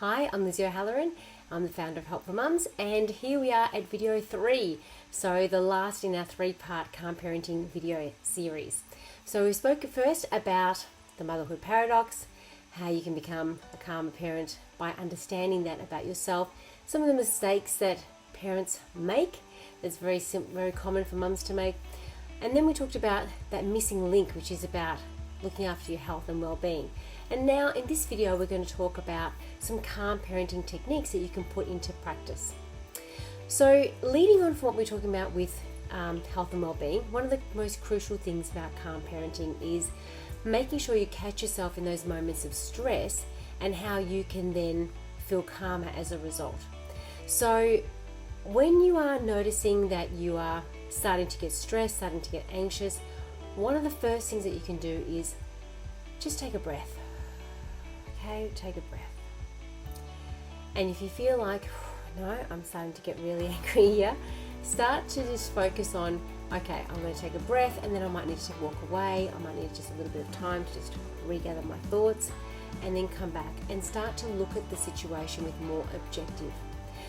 Hi, I'm Lizzie O'Halloran. I'm the founder of Help for Mums, and here we are at video 3. So the last in our 3-part calm parenting video series. So we spoke first about the motherhood paradox, how you can become a calmer parent by understanding that about yourself, some of the mistakes that parents make that's very common for mums to make. And then we talked about that missing link, which is about looking after your health and well-being. And now in this video we're going to talk about some calm parenting techniques that you can put into practice. So leading on from what we're talking about with health and well-being, one of the most crucial things about calm parenting is making sure you catch yourself in those moments of stress and how you can then feel calmer as a result. So when you are noticing that you are starting to get stressed, starting to get anxious, one of the first things that you can do is just take a breath. Okay, take a breath. And if you feel like, no, I'm starting to get really angry here, start to just focus on, okay, I'm going to take a breath, and then I might need to walk away. I might need just a little bit of time to just regather my thoughts, and then come back and start to look at the situation with more objective.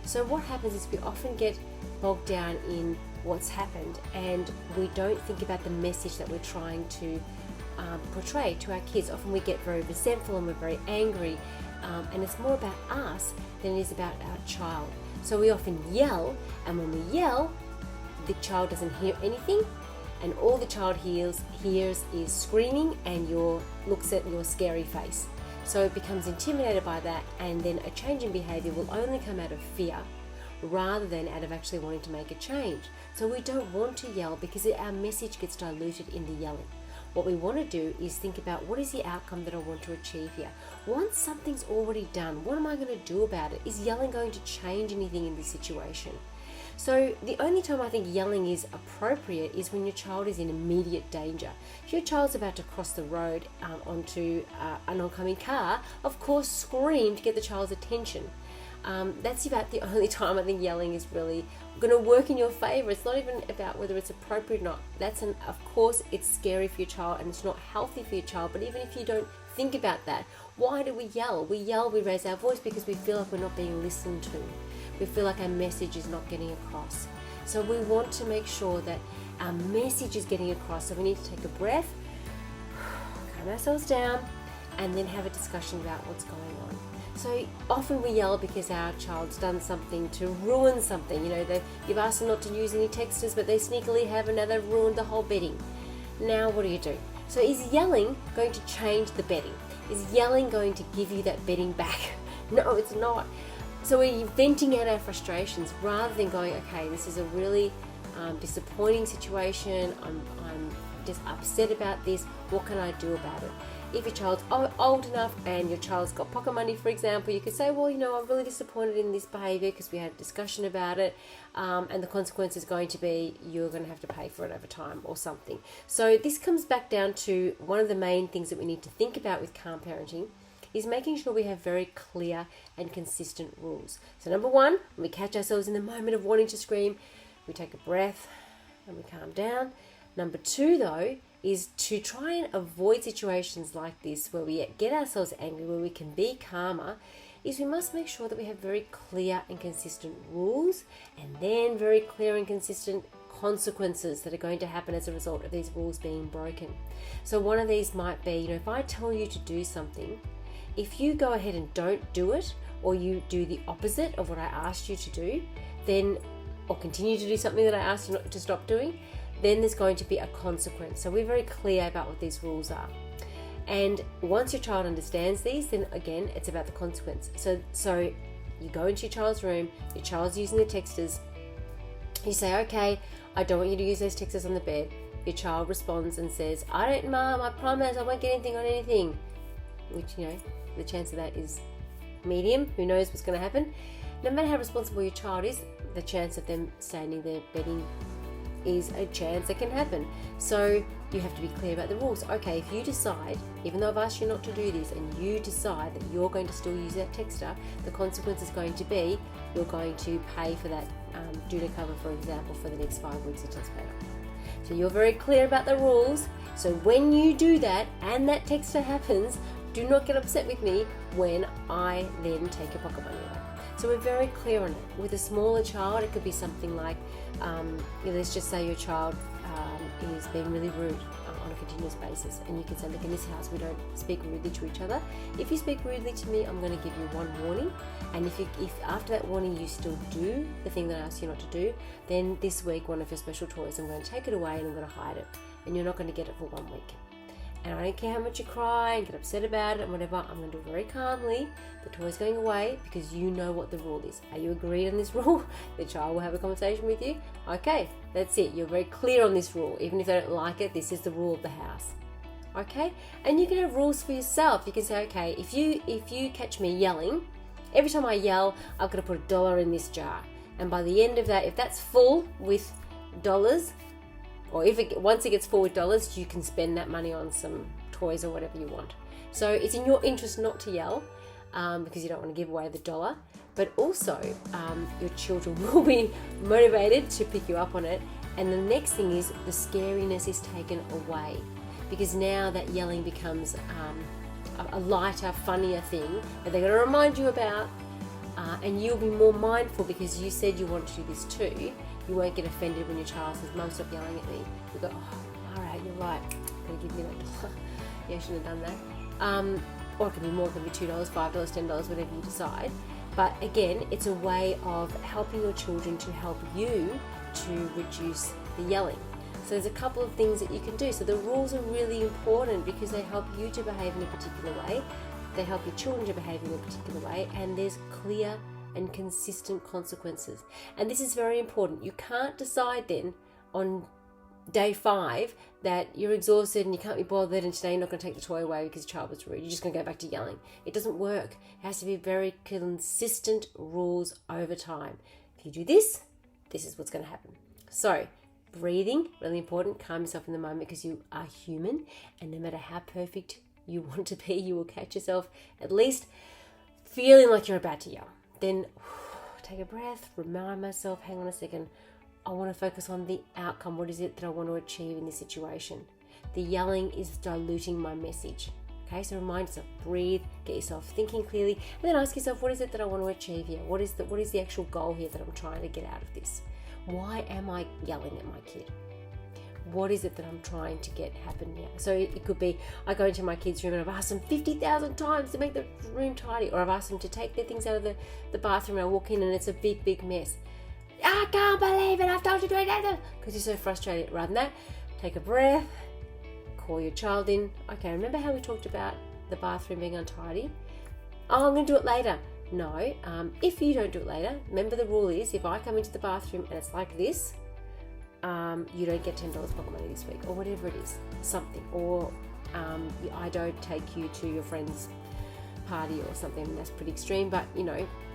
So what happens is we often get bogged down in what's happened, and we don't think about the message that we're trying to portray to our kids. Often we get very resentful and we're very angry, and it's more about us than it is about our child. So we often yell, and when we yell, the child doesn't hear anything, and all the child hears is screaming and looks at your scary face. So it becomes intimidated by that, and then a change in behavior will only come out of fear rather than out of actually wanting to make a change. So we don't want to yell because our message gets diluted in the yelling. What we want to do is think about, what is the outcome that I want to achieve here? Once something's already done, what am I going to do about it? Is yelling going to change anything in this situation? So the only time I think yelling is appropriate is when your child is in immediate danger. If your child's about to cross the road onto an oncoming car, of course scream to get the child's attention. That's about the only time I think yelling is really going to work in your favor. It's not even about whether it's appropriate or not. Of course, it's scary for your child and it's not healthy for your child, but even if you don't think about that, why do we yell? We raise our voice because we feel like we're not being listened to. We feel like our message is not getting across. So we want to make sure that our message is getting across. So we need to take a breath, calm ourselves down, and then have a discussion about what's going on. So often we yell because our child's done something to ruin something. You've asked them not to use any texters, but they sneakily have, and now they've ruined the whole bedding. Now what do? So is yelling going to change the bedding? Is yelling going to give you that bedding back? No, it's not. So we're venting out our frustrations rather than going, okay, this is a really disappointing situation. I'm just upset about this. What can I do about it? If your child's old enough and your child's got pocket money, for example, you could say, well, I'm really disappointed in this behavior because we had a discussion about it, and the consequence is going to be you're going to have to pay for it over time or something. So this comes back down to one of the main things that we need to think about with calm parenting is making sure we have very clear and consistent rules. So number one, when we catch ourselves in the moment of wanting to scream, we take a breath and we calm down. Number two, though, is to try and avoid situations like this where we get ourselves angry, where we can be calmer, is we must make sure that we have very clear and consistent rules, and then very clear and consistent consequences that are going to happen as a result of these rules being broken. So one of these might be, if I tell you to do something, if you go ahead and don't do it, or you do the opposite of what I asked you to do, then, or continue to do something that I asked you not to stop doing, then there's going to be a consequence. So we're very clear about what these rules are. And once your child understands these, then again, it's about the consequence. So you go into your child's room, your child's using the texters, you say, okay, I don't want you to use those texters on the bed. Your child responds and says, I don't, Mom, I promise I won't get anything on anything. Which, the chance of that is medium. Who knows what's going to happen? No matter how responsible your child is, the chance of them staying in their bedding is a chance that can happen. So you have to be clear about the rules. Okay, if you decide, even though I've asked you not to do this, and you decide that you're going to still use that texter, the consequence is going to be you're going to pay for that Duda cover, for example, for the next 5 weeks until it's paid off. So you're very clear about the rules. So when you do that and that texter happens, do not get upset with me when I then take your pocket money away. So we're very clear on it. With a smaller child, it could be something like, let's just say your child is being really rude on a continuous basis, and you can say, look, in this house we don't speak rudely to each other. If you speak rudely to me, I'm going to give you one warning, and if after that warning you still do the thing that I asked you not to do, then this week one of your special toys, I'm going to take it away and I'm going to hide it, and you're not going to get it for 1 week. And I don't care how much you cry and get upset about it and whatever, I'm going to do it very calmly. The toy's going away because you know what the rule is. Are you agreed on this rule? The child will have a conversation with you. Okay, that's it. You're very clear on this rule. Even if they don't like it, this is the rule of the house. Okay? And you can have rules for yourself. You can say, okay, if you catch me yelling, every time I yell, I've got to put $1 in this jar. And by the end of that, if that's full with dollars, or once it gets full with dollars, you can spend that money on some toys or whatever you want. So it's in your interest not to yell because you don't want to give away the $1, but also your children will be motivated to pick you up on it. And the next thing is the scariness is taken away, because now that yelling becomes a lighter, funnier thing that they're going to remind you about, and you'll be more mindful because you said you want to do this too. You won't get offended when your child says, Mum, stop yelling at me. You go, oh, all right, you're right. Gotta give me that $1. Yeah, I shouldn't have done that. Or it can be more, it can be $2, $5, $10, whatever you decide. But again, it's a way of helping your children to help you to reduce the yelling. So there's a couple of things that you can do. So the rules are really important because they help you to behave in a particular way. They help your children to behave in a particular way. And there's clear and consistent consequences. And this is very important. You can't decide then on day 5 that you're exhausted and you can't be bothered and today you're not going to take the toy away because your child was rude. You're just going to go back to yelling. It doesn't work. It has to be very consistent rules over time. If you do this, this is what's going to happen. So breathing, really important. Calm yourself in the moment because you are human, and no matter how perfect you want to be, you will catch yourself at least feeling like you're about to yell. Then take a breath, remind myself, hang on a second, I want to focus on the outcome. What is it that I want to achieve in this situation? The yelling is diluting my message. Okay, so remind yourself, breathe, get yourself thinking clearly, and then ask yourself, what is it that I want to achieve here? What is the actual goal here that I'm trying to get out of this? Why am I yelling at my kid? What is it that I'm trying to get happen here? So it could be, I go into my kids' room and I've asked them 50,000 times to make the room tidy, or I've asked them to take their things out of the bathroom and I walk in and it's a big mess. I can't believe it, I've told you to do that, because you're so frustrated. Rather than that, take a breath, call your child in. Okay, remember how we talked about the bathroom being untidy? Oh, I'm going to do it later. No, if you don't do it later, remember the rule is if I come into the bathroom and it's like this, you don't get $10 pocket money this week, or whatever it is, something, or I don't take you to your friend's party or something. That's pretty extreme, but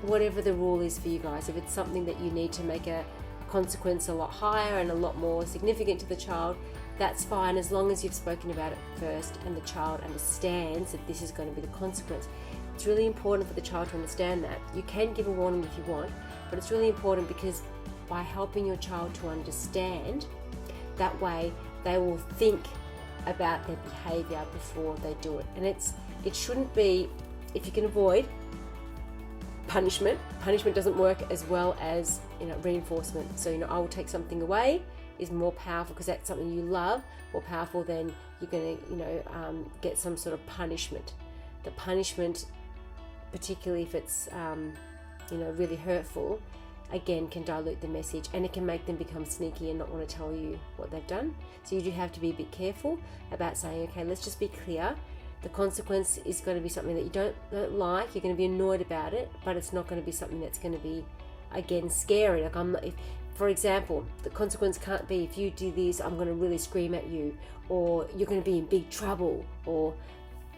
whatever the rule is for you guys, if it's something that you need to make a consequence a lot higher and a lot more significant to the child, that's fine, as long as you've spoken about it first and the child understands that this is going to be the consequence. It's really important for the child to understand that. You can give a warning if you want, but it's really important because by helping your child to understand, that way they will think about their behavior before they do it. And it shouldn't be, if you can avoid punishment doesn't work as well as reinforcement. So I will take something away is more powerful because that's something you love, more powerful than you're going to get some sort of punishment. The punishment, particularly if it's really hurtful, again can dilute the message, and it can make them become sneaky and not want to tell you what they've done. So you do have to be a bit careful about saying, okay, let's just be clear. The consequence is going to be something that you don't like. You're going to be annoyed about it, but it's not going to be something that's going to be, again, scary. Like for example, the consequence can't be if you do this, I'm going to really scream at you, or you're going to be in big trouble, or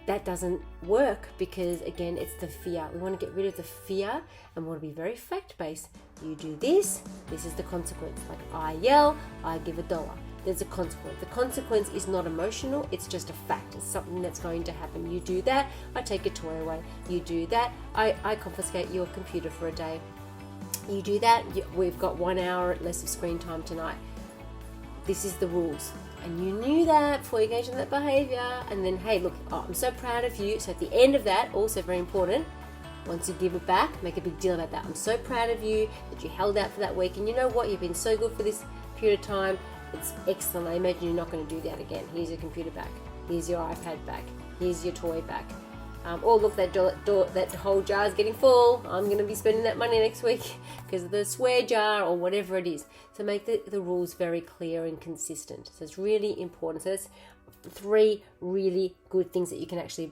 that doesn't work because, again, it's the fear. We want to get rid of the fear and want to be very fact-based. You do this, this is the consequence. Like I yell, I give $1. There's a consequence. The consequence is not emotional, it's just a fact. It's something that's going to happen. You do that, I take your toy away. You do that, I confiscate your computer for a day. You do that, we've got 1 hour less of screen time tonight. This is the rules. and you knew that before you engaged in that behavior, and then, hey, look, I'm so proud of you. So at the end of that, also very important, once you give it back, make a big deal about that. I'm so proud of you that you held out for that week, and you know what? You've been so good for this period of time. It's excellent. I imagine you're not going to do that again. Here's your computer back. Here's your iPad back. Here's your toy back. Oh, look, that whole jar is getting full. I'm going to be spending that money next week because of the swear jar or whatever it is. So make the rules very clear and consistent. So it's really important. So that's 3 really good things that you can actually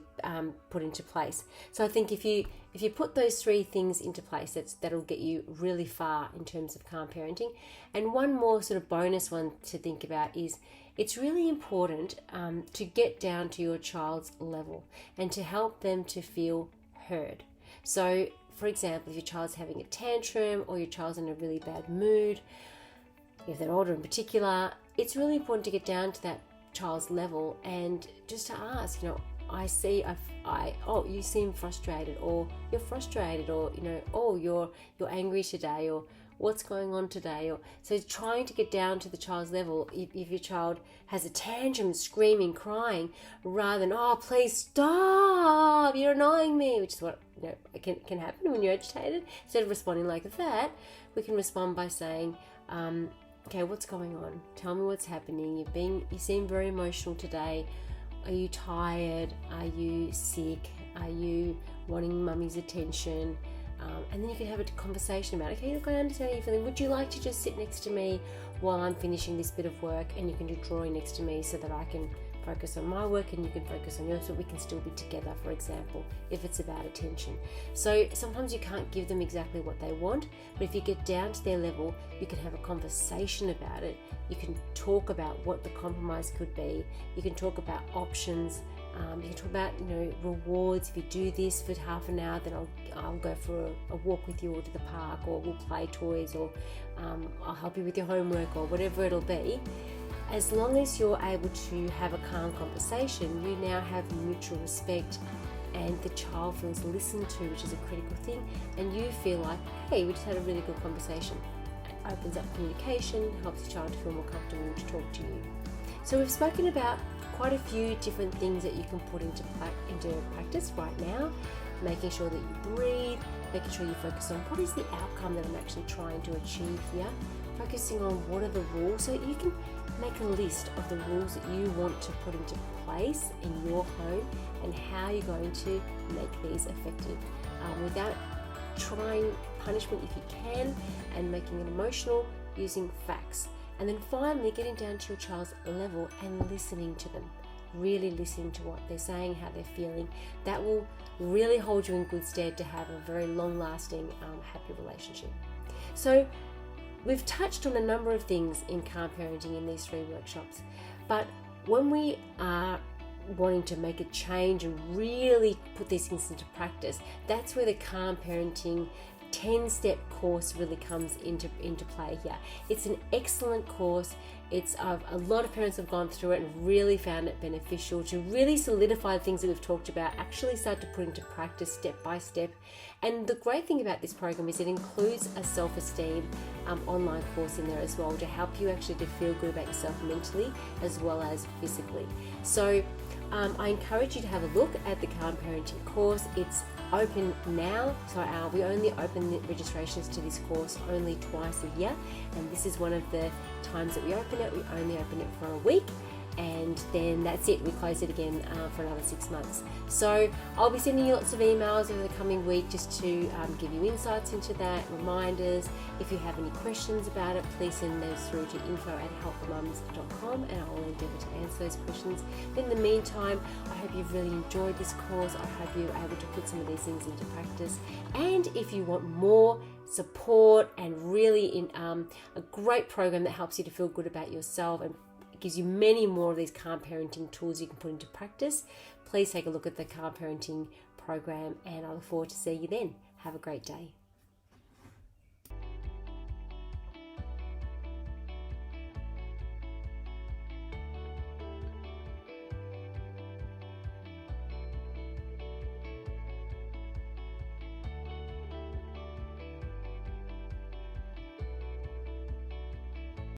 put into place. So I think if you put those 3 things into place, that'll get you really far in terms of calm parenting. And one more sort of bonus one to think about is it's really important to get down to your child's level and to help them to feel heard. So, for example, if your child's having a tantrum or your child's in a really bad mood, if they're older in particular, it's really important to get down to that child's level and just to ask, you seem frustrated, or you're frustrated, or you're angry today, or what's going on today. Or so trying to get down to the child's level. If your child has a tantrum, screaming, crying, rather than, oh, please stop, you're annoying me, which is what can happen when you're agitated. Instead of responding like that, we can respond by saying, okay, what's going on? Tell me what's happening. You seem very emotional today. Are you tired? Are you sick? Are you wanting mummy's attention? And then you can have a conversation about, okay, look, I understand how you're feeling. Would you like to just sit next to me while I'm finishing this bit of work, and you can do drawing next to me so that I can focus on my work and you can focus on yours, so we can still be together, for example, if it's about attention. So sometimes you can't give them exactly what they want, but if you get down to their level, you can have a conversation about it. You can talk about what the compromise could be. You can talk about options. You can talk about, rewards. If you do this for half an hour, then I'll go for a walk with you, or to the park, or we'll play toys, or I'll help you with your homework, or whatever it'll be. As long as you're able to have a calm conversation, you now have mutual respect, and the child feels listened to, which is a critical thing, and you feel like, hey, we just had a really good conversation. It opens up communication, helps the child to feel more comfortable to talk to you. So we've spoken about quite a few different things that you can put into practice right now. Making sure that you breathe, making sure you focus on what is the outcome that I'm actually trying to achieve here, focusing on what are the rules, so that you can make a list of the rules that you want to put into place in your home and how you're going to make these effective without trying punishment if you can, and making it emotional using facts. And then finally getting down to your child's level and listening to them, really listening to what they're saying, how they're feeling. That will really hold you in good stead to have a very long-lasting, happy relationship. So we've touched on a number of things in calm parenting in these 3 workshops, but when we are wanting to make a change and really put these things into practice, that's where the calm parenting 10-step course really comes into play here. It's an excellent course. It's a lot of parents have gone through it and really found it beneficial to really solidify the things that we've talked about, actually start to put into practice step by step. And the great thing about this program is it includes a self-esteem online course in there as well, to help you actually to feel good about yourself mentally as well as physically. So I encourage you to have a look at the Calm Parenting course. It's open now, so we only open the registrations to this course only twice a year, and this is one of the times that we open it. We only open it for a week, and then that's it. We close it again for another 6 months. So I'll be sending you lots of emails over the coming week just to give you insights into that, reminders. If you have any questions about it, please send those through to info@helpformums.com, and I'll endeavour to answer those questions. But in the meantime, I hope you've really enjoyed this course. I hope you're able to put some of these things into practice. And if you want more support and really in a great program that helps you to feel good about yourself and gives you many more of these calm parenting tools you can put into practice, please take a look at the Calm Parenting program, and I look forward to seeing you then. Have a great day.